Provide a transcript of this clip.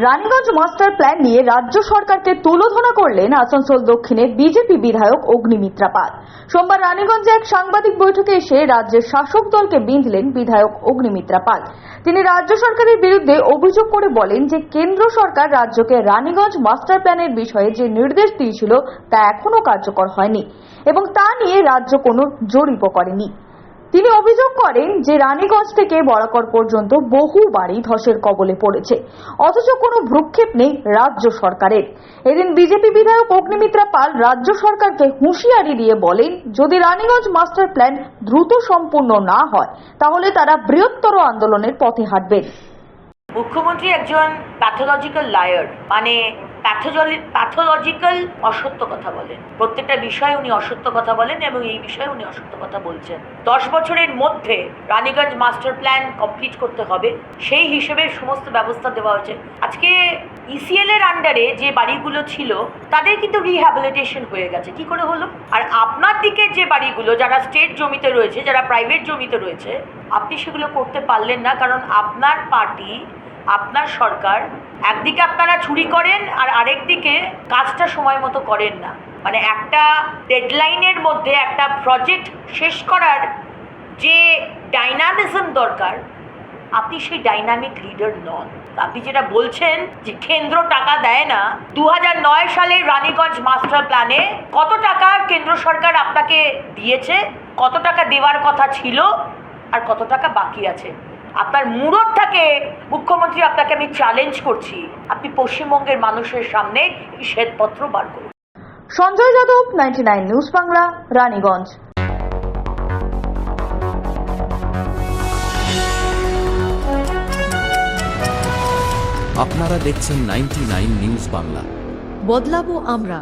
Raniganj master plan নিয়ে রাজ্য সরকারকে তুলোধনা করলেন আসানসোল দক্ষিণের বিজেপি বিধায়ক অগ্নিমিত্রা পাল। সোমবার রানীগঞ্জে এক সাংবাদিক বৈঠকে এসে রাজ্যের শাসক দলকে বিঁধলেন বিধায়ক অগ্নিমিত্রা পাল। তিনি রাজ্য সরকারের বিরুদ্ধে অভিযোগ করে বলেন যে কেন্দ্র সরকার রাজ্যকে রানীগঞ্জ মাস্টার প্ল্যানের বিষয়ে যে নির্দেশ দিয়েছিল তা এখনো কার্যকর হয়নি এবং তা নিয়ে রাজ্য কোনো জরিপও করেনি। তিনি অভিযোগ করেন যে রানীগঞ্জ থেকে বরাকর পর্যন্ত বহু বাড়ি ধসের কবলে পড়েছে, অথচ কোনো ভ্রুক্ষেপ নেই রাজ্য সরকারের। এদিন বিজেপি বিধায়ক অগ্নিমিত্রা পাল রাজ্য সরকারকে হুঁশিয়ারি দিয়ে বলেন, যদি রানীগঞ্জ মাস্টার প্ল্যান দ্রুত সম্পূর্ণ না হয় তাহলে তারা বৃহত্তর আন্দোলনের পথে হাঁটবেন। মুখ্যমন্ত্রী একজন প্যাথোলজিক্যাল লায়ার, মানে প্যাথোলজিক্যাল অসত্য কথা বলেন। প্রত্যেকটা বিষয়ে উনি অসত্য কথা বলেন এবং এই বিষয়ে উনি অসত্য কথা বলছেন। 10 বছরের মধ্যে রানীগঞ্জ মাস্টার প্ল্যান কমপ্লিট করতে হবে, সেই হিসেবে সমস্ত ব্যবস্থা দেওয়া হয়েছে। আজকে ইসিএল এর আন্ডারে যে বাড়িগুলো ছিল তাদের কিন্তু রিহ্যাবিলিটেশন হয়ে গেছে। কি করে হলো? আর আপনার দিকে যে বাড়িগুলো, যারা স্টেট জমিতে রয়েছে, যারা প্রাইভেট জমিতে রয়েছে, আপনি সেগুলো করতে পারলেন না, কারণ আপনার পার্টি, আপনার সরকার একদিকে আপনারা চুরি করেন আর আরেকদিকে কাজটা সময় মতো করেন না। মানে একটা ডেডলাইনের মধ্যে একটা প্রজেক্ট শেষ করার যে ডাইনামিজম দরকার, আপনি সেই ডাইনামিক লিডার নন। আপনি যেটা বলছেন যে কেন্দ্র টাকা দেয় না, 2009 সালে রানীগঞ্জ মাস্টার প্ল্যানে কত টাকা কেন্দ্র সরকার আপনাকে দিয়েছে, কত টাকা দেওয়ার কথা ছিল আর কত টাকা বাকি আছে? আপনার মুরদটাকে মুখ্যমন্ত্রী, আপনাকে আমি চ্যালেঞ্জ করছি, আপনি পশ্চিমবঙ্গের মানুষের সামনে এই শ্বেতপত্র বার করুন। সঞ্জয় যাদব, 99 নিউজ বাংলা, রানীগঞ্জ। আপনারা দেখছেন 99 নিউজ বাংলা। বদলাবো আমরা।